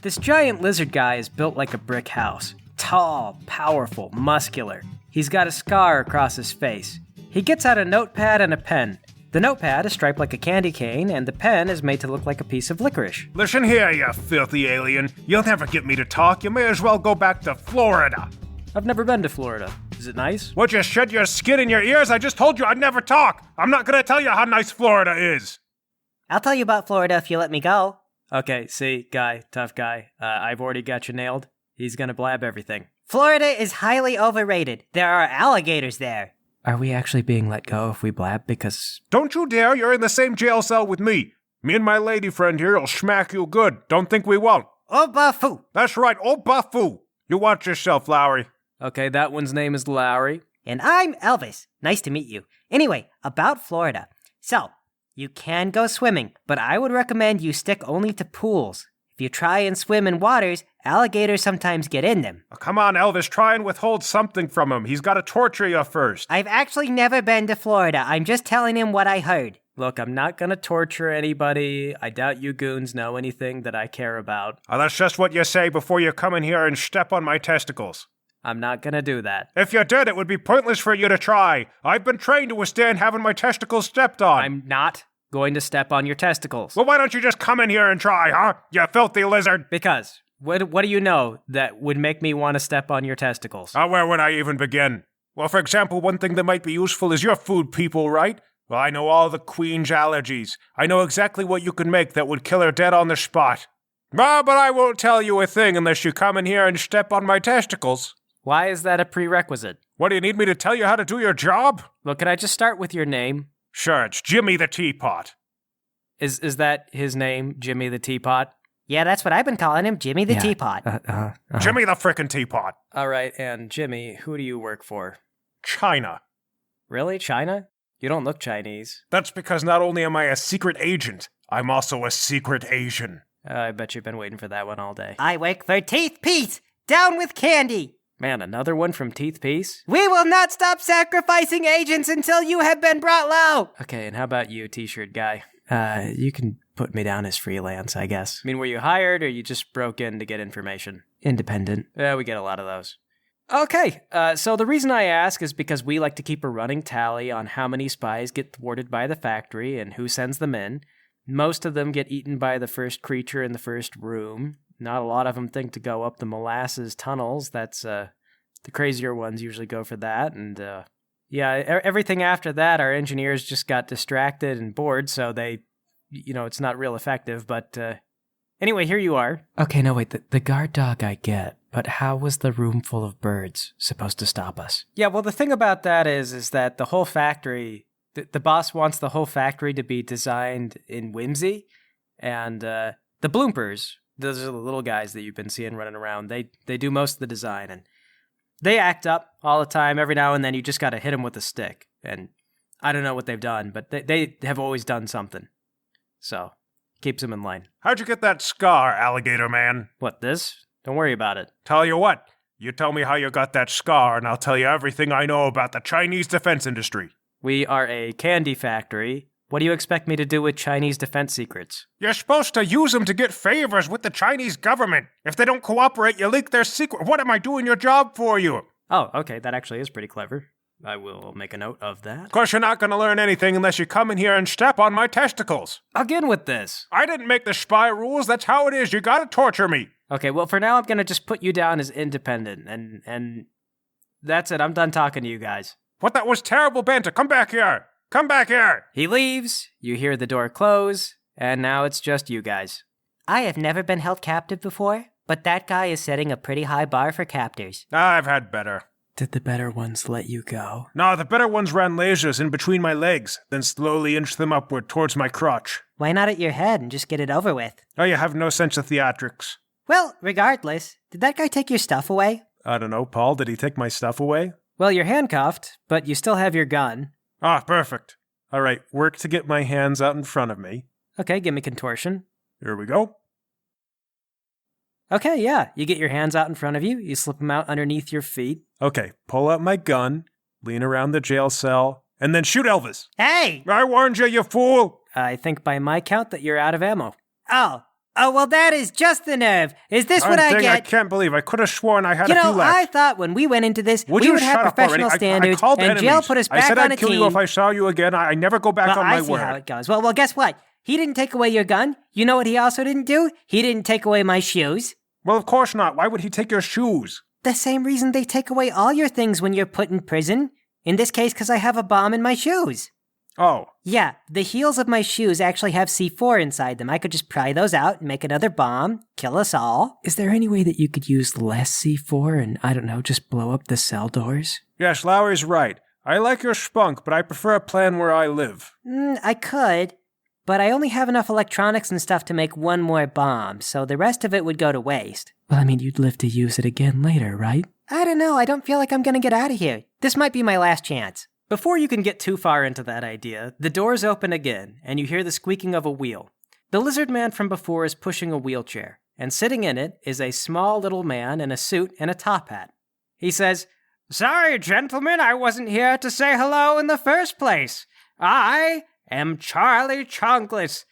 This giant lizard guy is built like a brick house. Tall, powerful, muscular. He's got a scar across his face. He gets out a notepad and a pen. The notepad is striped like a candy cane, and the pen is made to look like a piece of licorice. Listen here, you filthy alien. You'll never get me to talk. You may as well go back to Florida. I've never been to Florida. Is it nice? Would you shed your skin in your ears? I just told you I'd never talk. I'm not gonna tell you how nice Florida is. I'll tell you about Florida if you let me go. Okay, see, guy, tough guy. I've already got you nailed. He's gonna blab everything. Florida is highly overrated. There are alligators there. Are we actually being let go if we blab? Because... Don't you dare, you're in the same jail cell with me. Me and my lady friend here will smack you good. Don't think we won't. Obafu. That's right, Obafu. You watch yourself, Lowry. Okay, that one's name is Lowry. And I'm Elvis. Nice to meet you. Anyway, about Florida. So, you can go swimming, but I would recommend you stick only to pools. If you try and swim in waters, alligators sometimes get in them. Oh, come on, Elvis, try and withhold something from him. He's got to torture you first. I've actually never been to Florida. I'm just telling him what I heard. Look, I'm not gonna torture anybody. I doubt you goons know anything that I care about. Oh, that's just what you say before you come in here and step on my testicles. I'm not gonna do that. If you did, it would be pointless for you to try. I've been trained to withstand having my testicles stepped on. I'm not going to step on your testicles. Well, why don't you just come in here and try, huh? You filthy lizard. Because, what do you know that would make me want to step on your testicles? Where would I even begin? Well, for example, one thing that might be useful is your food, people, right? Well, I know all the queen's allergies. I know exactly what you can make that would kill her dead on the spot. But I won't tell you a thing unless you come in here and step on my testicles. Why is that a prerequisite? What, do you need me to tell you how to do your job? Look, can I just start with your name? Sure, it's Jimmy the Teapot. Is that his name, Jimmy the Teapot? Yeah, that's what I've been calling him, Jimmy the Teapot. Jimmy the frickin' Teapot. All right, and Jimmy, who do you work for? China. Really, China? You don't look Chinese. That's because not only am I a secret agent, I'm also a secret Asian. I bet you've been waiting for that one all day. I work for Teeth Pete. Down with candy. Man, another one from Teeth Piece? We will not stop sacrificing agents until you have been brought low. Okay, and how about you, t-shirt guy? You can put me down as freelance, I guess. I mean, were you hired or you just broke in to get information? Independent. Yeah, we get a lot of those. Okay, so the reason I ask is because we like to keep a running tally on how many spies get thwarted by the factory and who sends them in. Most of them get eaten by the first creature in the first room. Not a lot of them think to go up the molasses tunnels. That's, the crazier ones usually go for that. And, everything after that, our engineers just got distracted and bored, so they, it's not real effective. But, anyway, here you are. Okay, no, wait, the guard dog I get, but how was the room full of birds supposed to stop us? Yeah, well, the thing about that is that the whole factory, the boss wants the whole factory to be designed in whimsy, and, the bloopers, those are the little guys that you've been seeing running around. They do most of the design, and they act up all the time. Every now and then you just got to hit them with a stick. And I don't know what they've done, but they have always done something. So, keeps them in line. How'd you get that scar, alligator man? What, this? Don't worry about it. Tell you what, you tell me how you got that scar, and I'll tell you everything I know about the Chinese defense industry. We are a candy factory. What do you expect me to do with Chinese defense secrets? You're supposed to use them to get favors with the Chinese government. If they don't cooperate, you leak their secret. What am I doing your job for you? Oh, okay, that actually is pretty clever. I will make a note of that. Of course, you're not going to learn anything unless you come in here and step on my testicles. Again with this. I didn't make the spy rules. That's how it is. You gotta torture me. Okay, well, for now, I'm going to just put you down as independent, and that's it. I'm done talking to you guys. What? That was terrible banter. Come back here. Come back here! He leaves, you hear the door close, and now it's just you guys. I have never been held captive before, but that guy is setting a pretty high bar for captors. I've had better. Did the better ones let you go? No, the better ones ran lasers in between my legs, then slowly inched them upward towards my crotch. Why not at your head and just get it over with? Oh, you have no sense of theatrics. Well, regardless, did that guy take your stuff away? I don't know, Paul. Did he take my stuff away? Well, you're handcuffed, but you still have your gun. Ah, perfect. All right, work to get my hands out in front of me. Okay, give me contortion. Here we go. Okay, yeah, you get your hands out in front of you, you slip them out underneath your feet. Okay, pull out my gun, lean around the jail cell, and then shoot Elvis. Hey! I warned you, you fool! I think by my count that you're out of ammo. Oh, Oh, well, that is just the nerve. Is this what I Dang, get? I can't believe I could have sworn I had a few I left. thought when we went into this, Would we you would have shut up professional already? standards, I called and enemies. Jill put us back I said on I'd a kill team. you if I saw you again. I never go back Well, on my I see word. how it goes. Well, guess what? He didn't take away your gun. You know what he also didn't do? He didn't take away my shoes. Well, of course not. Why would he take your shoes? The same reason they take away all your things when you're put in prison. In this case, because I have a bomb in my shoes. Oh. Yeah, the heels of my shoes actually have C4 inside them. I could just pry those out and make another bomb, kill us all. Is there any way that you could use less C4 and, I don't know, just blow up the cell doors? Yes, Lowry's right. I like your spunk, but I prefer a plan where I live. I could, but I only have enough electronics and stuff to make one more bomb, so the rest of it would go to waste. Well, I mean, you'd live to use it again later, right? I don't know, I don't feel like I'm gonna get out of here. This might be my last chance. Before you can get too far into that idea, the doors open again, and you hear the squeaking of a wheel. The lizard man from before is pushing a wheelchair, and sitting in it is a small little man in a suit and a top hat. He says, "Sorry, gentlemen, I wasn't here to say hello in the first place. I am Charlie Chanclas,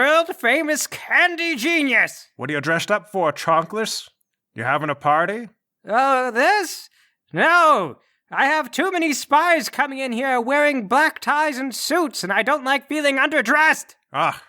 world-famous candy genius." What are you dressed up for, Chanclas? You having a party? Oh, this? No. I have too many spies coming in here wearing black ties and suits, and I don't like feeling underdressed. Ah,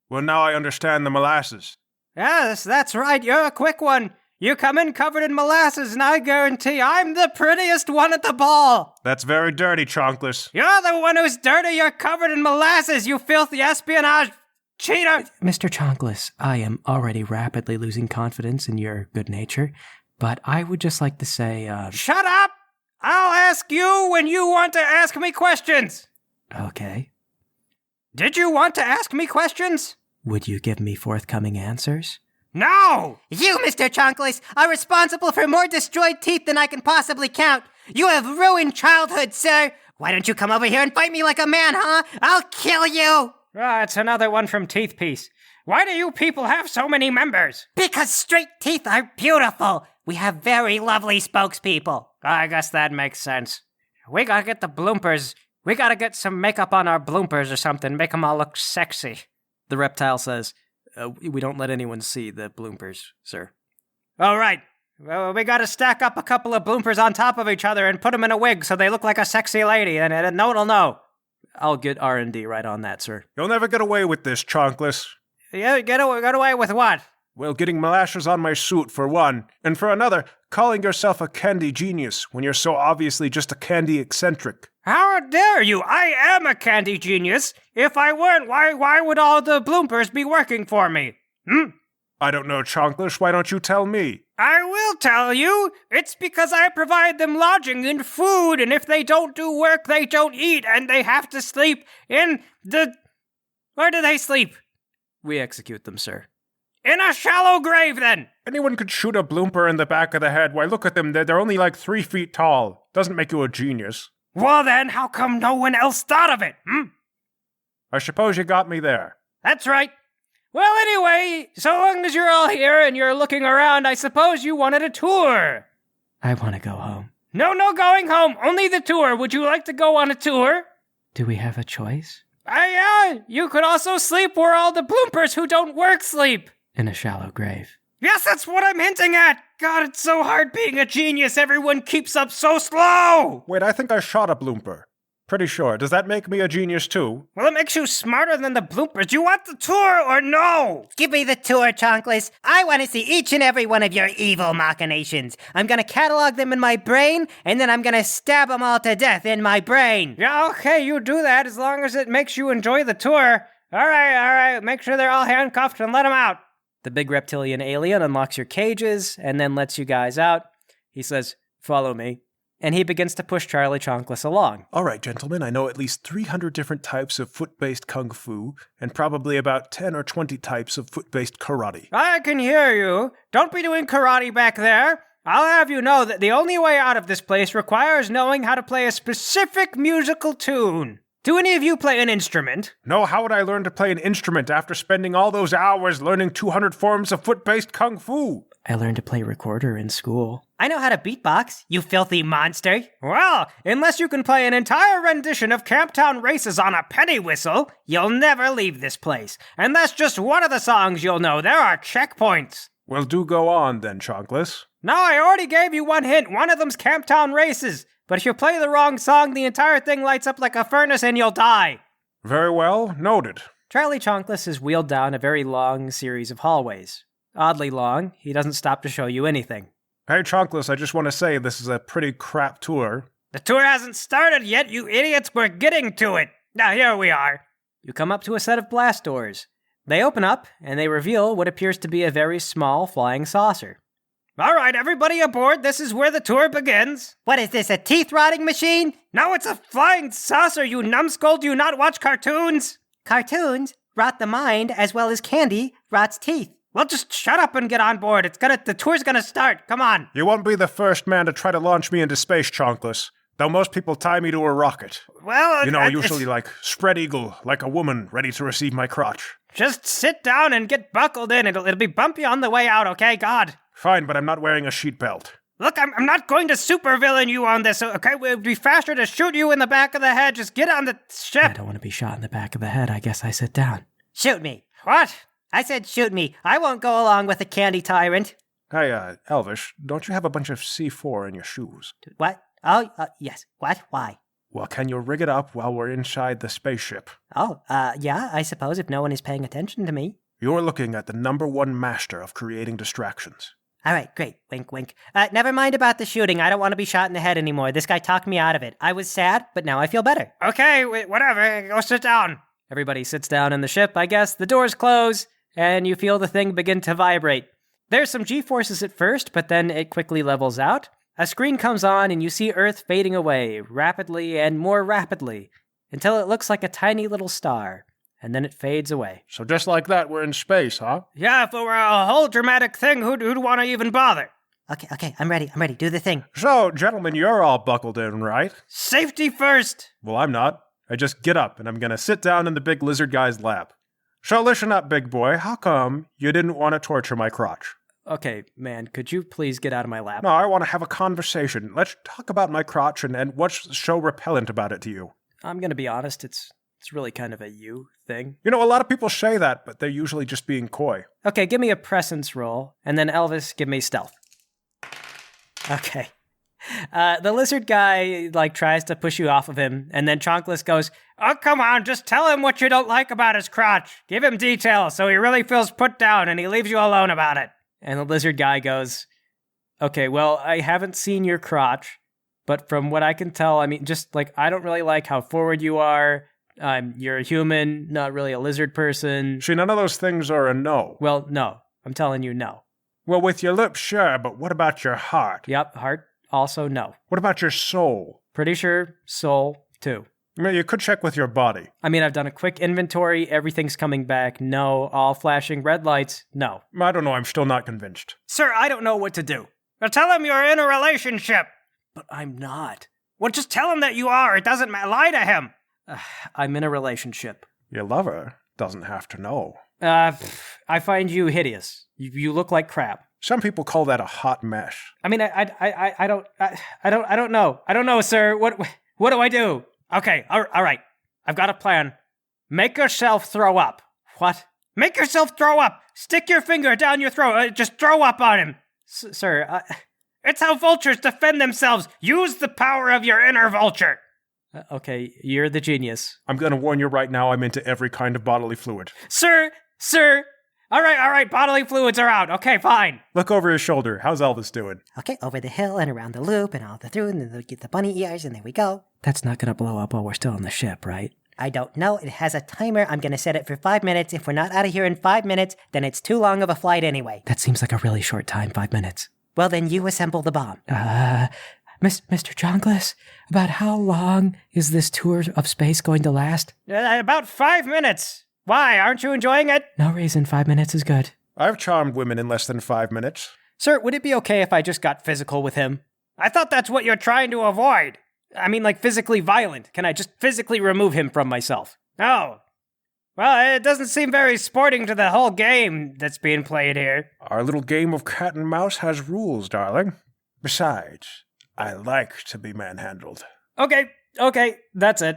well now I understand the molasses. Yes, that's right, you're a quick one. You come in covered in molasses, and I guarantee I'm the prettiest one at the ball. That's very dirty, Chanclas. You're the one who's dirty, you're covered in molasses, you filthy espionage cheater. Mr. Chanclas, I am already rapidly losing confidence in your good nature, but I would just like to say, Shut up! I'll ask you when you want to ask me questions. Okay. Did you want to ask me questions? Would you give me forthcoming answers? No! You, Mr. Chanclas, are responsible for more destroyed teeth than I can possibly count. You have ruined childhood, sir. Why don't you come over here and fight me like a man, huh? I'll kill you! It's another one from Teeth Piece. Why do you people have so many members? Because straight teeth are beautiful. We have very lovely spokespeople. I guess that makes sense. We gotta get the bloopers. We gotta get some makeup on our bloopers or something, make them all look sexy. The reptile says, we don't let anyone see the bloopers, sir. All right. Well, we gotta stack up a couple of bloopers on top of each other and put them in a wig so they look like a sexy lady, and no one will know. I'll get R&D right on that, sir. You'll never get away with this, Chanclas. Yeah, get away with what? Well, getting molasses on my suit, for one. And for another, calling yourself a candy genius when you're so obviously just a candy eccentric. How dare you? I am a candy genius. If I weren't, why would all the bloopers be working for me? I don't know, Chanclas. Why don't you tell me? I will tell you. It's because I provide them lodging and food, and if they don't do work, they don't eat, and they have to sleep in the... Where do they sleep? We execute them, sir. In a shallow grave, then! Anyone could shoot a blooper in the back of the head. Why, look at them. They're only like 3 feet tall. Doesn't make you a genius. Well, then, how come no one else thought of it, I suppose you got me there. That's right. Well, anyway, so long as you're all here and you're looking around, I suppose you wanted a tour. I want to go home. No going home. Only the tour. Would you like to go on a tour? Do we have a choice? Yeah. You could also sleep where all the bloopers who don't work sleep. In a shallow grave. Yes, that's what I'm hinting at. God, it's so hard being a genius. Everyone keeps up so slow. Wait, I think I shot a blooper. Pretty sure. Does that make me a genius too? Well, it makes you smarter than the bloopers. Do you want the tour or no? Give me the tour, Chanclas. I want to see each and every one of your evil machinations. I'm going to catalog them in my brain, and then I'm going to stab them all to death in my brain. Yeah, okay, you do that as long as it makes you enjoy the tour. All right. Make sure they're all handcuffed and let them out. The big reptilian alien unlocks your cages and then lets you guys out. He says, "Follow me." And he begins to push Charlie Chanclas along. All right, gentlemen, I know at least 300 different types of foot-based kung fu, and probably about 10 or 20 types of foot-based karate. I can hear you. Don't be doing karate back there. I'll have you know that the only way out of this place requires knowing how to play a specific musical tune. Do any of you play an instrument? No, how would I learn to play an instrument after spending all those hours learning 200 forms of foot-based kung fu? I learned to play recorder in school. I know how to beatbox, you filthy monster. Well, unless you can play an entire rendition of Camptown Races on a penny whistle, you'll never leave this place. And that's just one of the songs you'll know. There are checkpoints. Well, do go on then, Chanclas. No, I already gave you one hint. One of them's Camptown Races. But if you play the wrong song, the entire thing lights up like a furnace and you'll die. Very well, noted. Charlie Chanclas is wheeled down a very long series of hallways. Oddly long, he doesn't stop to show you anything. Hey, Chanclas, I just want to say this is a pretty crap tour. The tour hasn't started yet, you idiots. We're getting to it. Now, here we are. You come up to a set of blast doors. They open up, and they reveal what appears to be a very small flying saucer. All right, everybody aboard. This is where the tour begins. What is this, a teeth-rotting machine? No, it's a flying saucer, you numbskull. Do you not watch cartoons? Cartoons rot the mind as well as candy rots teeth. Well, just shut up and get on board. The tour's gonna start. Come on. You won't be the first man to try to launch me into space, Chanclas. Though most people tie me to a rocket. Well, Usually like spread eagle, like a woman ready to receive my crotch. Just sit down and get buckled in. It'll be bumpy on the way out, okay? God. Fine, but I'm not wearing a seat belt. Look, I'm not going to supervillain you on this, okay? It would be faster to shoot you in the back of the head. Just get on the ship. I don't want to be shot in the back of the head. I guess I sit down. Shoot me. What? I said shoot me. I won't go along with the candy tyrant. Hey, Elvish, don't you have a bunch of C4 in your shoes? What? Oh, yes. What? Why? Well, can you rig it up while we're inside the spaceship? Oh, yeah, I suppose if no one is paying attention to me. You're looking at the #1 master of creating distractions. All right, great. Wink, wink. Never mind about the shooting. I don't want to be shot in the head anymore. This guy talked me out of it. I was sad, but now I feel better. Okay, whatever. Go sit down. Everybody sits down in the ship, I guess. The doors close, and you feel the thing begin to vibrate. There's some G-forces at first, but then it quickly levels out. A screen comes on, and you see Earth fading away, rapidly and more rapidly, until it looks like a tiny little star, and then it fades away. So just like that, we're in space, huh? Yeah, if it were a whole dramatic thing, who'd want to even bother? Okay, I'm ready. Do the thing. So, gentlemen, you're all buckled in, right? Safety first. Well, I'm not. I just get up, and I'm gonna sit down in the big lizard guy's lap. So listen up, big boy. How come you didn't want to torture my crotch? Okay, man, could you please get out of my lap? No, I want to have a conversation. Let's talk about my crotch and what's so repellent about it to you. I'm gonna be honest, it's really kind of a you thing. You know, a lot of people say that, but they're usually just being coy. Okay, give me a presence roll, and then Elvis, give me stealth. Okay. The lizard guy, tries to push you off of him, and then Chanclas goes, oh, come on, just tell him what you don't like about his crotch. Give him details so he really feels put down and he leaves you alone about it. And the lizard guy goes, okay, well, I haven't seen your crotch, but from what I can tell, I mean, just, I don't really like how forward you are. You're a human, not really a lizard person. See, none of those things are a no. Well, no. I'm telling you no. Well, with your lips, sure, but what about your heart? Yep, heart, also no. What about your soul? Pretty sure soul, too. Well, you could check with your body. I mean, I've done a quick inventory. Everything's coming back. No. All flashing red lights. No. I don't know. I'm still not convinced. Sir, I don't know what to do. Well, tell him you're in a relationship. But I'm not. Well, just tell him that you are. It doesn't matter. Lie to him. I'm in a relationship. Your lover doesn't have to know. I find you hideous. You look like crap. Some people call that a hot mess. I mean, I don't know. I don't know, sir. What do I do? Okay, all right. I've got a plan. Make yourself throw up. What? Make yourself throw up. Stick your finger down your throat. Just throw up on him. Sir, It's how vultures defend themselves. Use the power of your inner vulture. Okay, you're the genius. I'm going to warn you right now, I'm into every kind of bodily fluid. Sir. All right. Bodily fluids are out. Okay, fine. Look over his shoulder. How's Elvis doing? Okay, over the hill and around the loop and all the through, and then we get the bunny ears, and there we go. That's not gonna blow up while we're still on the ship, right? I don't know. It has a timer. I'm gonna set it for 5 minutes. If we're not out of here in 5 minutes, then it's too long of a flight anyway. That seems like a really short time, 5 minutes. Well, then you assemble the bomb. Mr. Chanclas, about how long is this tour of space going to last? About 5 minutes. Why, aren't you enjoying it? No reason, 5 minutes is good. I've charmed women in less than 5 minutes. Sir, would it be okay if I just got physical with him? I thought that's what you're trying to avoid. I mean, physically violent. Can I just physically remove him from myself? Oh. Well, it doesn't seem very sporting to the whole game that's being played here. Our little game of cat and mouse has rules, darling. Besides, I like to be manhandled. Okay, that's it.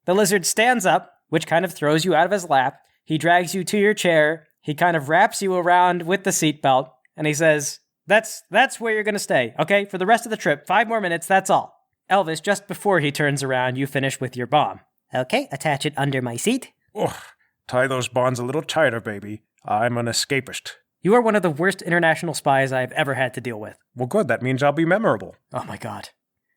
The lizard stands up, which kind of throws you out of his lap. He drags you to your chair. He kind of wraps you around with the seatbelt, and he says, That's where you're going to stay, okay? For the rest of the trip, 5 more minutes, that's all. Elvis, just before he turns around, you finish with your bomb. Okay, attach it under my seat. Oh, tie those bonds a little tighter, baby. I'm an escapist. You are one of the worst international spies I've ever had to deal with. Well, good. That means I'll be memorable. Oh my god.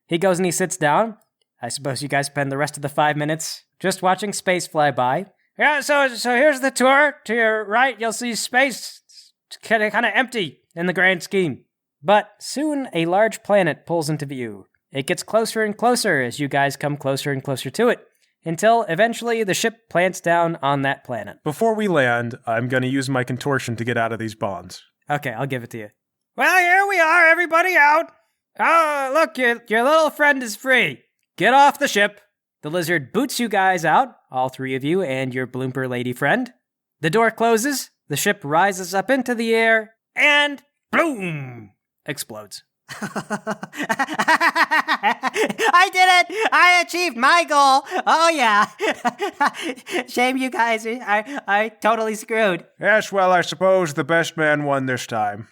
He goes and he sits down. I suppose you guys spend the rest of the 5 minutes just watching space fly by. Yeah, so here's the tour. To your right, you'll see space. It's kind of empty in the grand scheme. But soon a large planet pulls into view. It gets closer and closer as you guys come closer and closer to it, until eventually the ship plants down on that planet. Before we land, I'm going to use my contortion to get out of these bonds. Okay, I'll give it to you. Well, here we are, everybody out. Oh, look, your little friend is free. Get off the ship. The lizard boots you guys out, all 3 of you and your bloomper lady friend. The door closes, the ship rises up into the air, and boom! Explodes. I did it! I achieved my goal! Oh, yeah. Shame you guys are totally screwed. Yes, well, I suppose the best man won this time.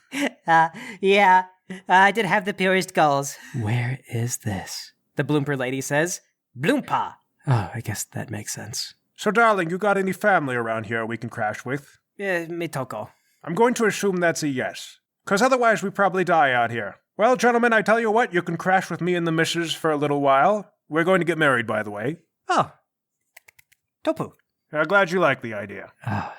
Yeah, I did have the purest goals. Where is this? The bloomper lady says. Bloompa. Oh, I guess that makes sense. So, darling, you got any family around here we can crash with? Mitoko. I'm going to assume that's a yes. Because otherwise we probably die out here. Well, gentlemen, I tell you what, you can crash with me and the missus for a little while. We're going to get married, by the way. Oh. Topu. Glad you like the idea. Oh,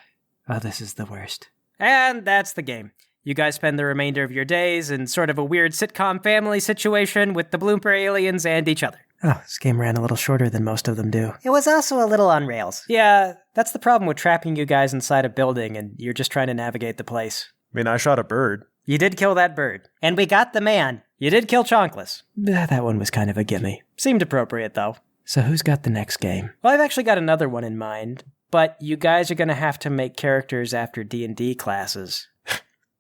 this is the worst. And that's the game. You guys spend the remainder of your days in sort of a weird sitcom family situation with the bloomper aliens and each other. Oh, this game ran a little shorter than most of them do. It was also a little on rails. Yeah, that's the problem with trapping you guys inside a building and you're just trying to navigate the place. I mean, I shot a bird. You did kill that bird. And we got the man. You did kill Chanclas. That one was kind of a gimme. Seemed appropriate, though. So who's got the next game? Well, I've actually got another one in mind, but you guys are going to have to make characters after D&D classes.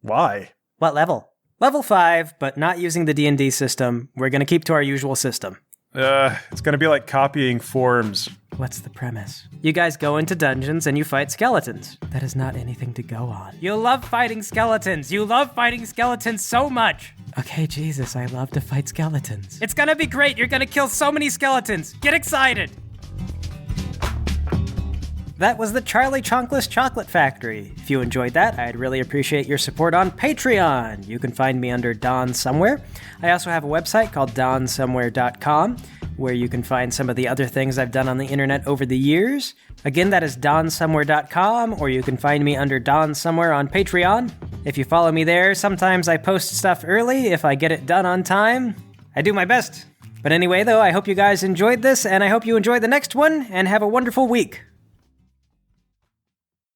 Why? What level? Level 5, but not using the D&D system. We're going to keep to our usual system. It's going to be like copying forms. What's the premise? You guys go into dungeons and you fight skeletons. That is not anything to go on. You love fighting skeletons. You love fighting skeletons so much. Okay, Jesus, I love to fight skeletons. It's gonna be great. You're gonna kill so many skeletons. Get excited. That was the Charlie Chanclas Chocolate Factory. If you enjoyed that, I'd really appreciate your support on Patreon. You can find me under Don Somewhere. I also have a website called donsomewhere.com, where you can find some of the other things I've done on the internet over the years. Again, that is donsomewhere.com, or you can find me under Don Somewhere on Patreon. If you follow me there, sometimes I post stuff early if I get it done on time. I do my best. But anyway, though, I hope you guys enjoyed this, and I hope you enjoy the next one, and have a wonderful week.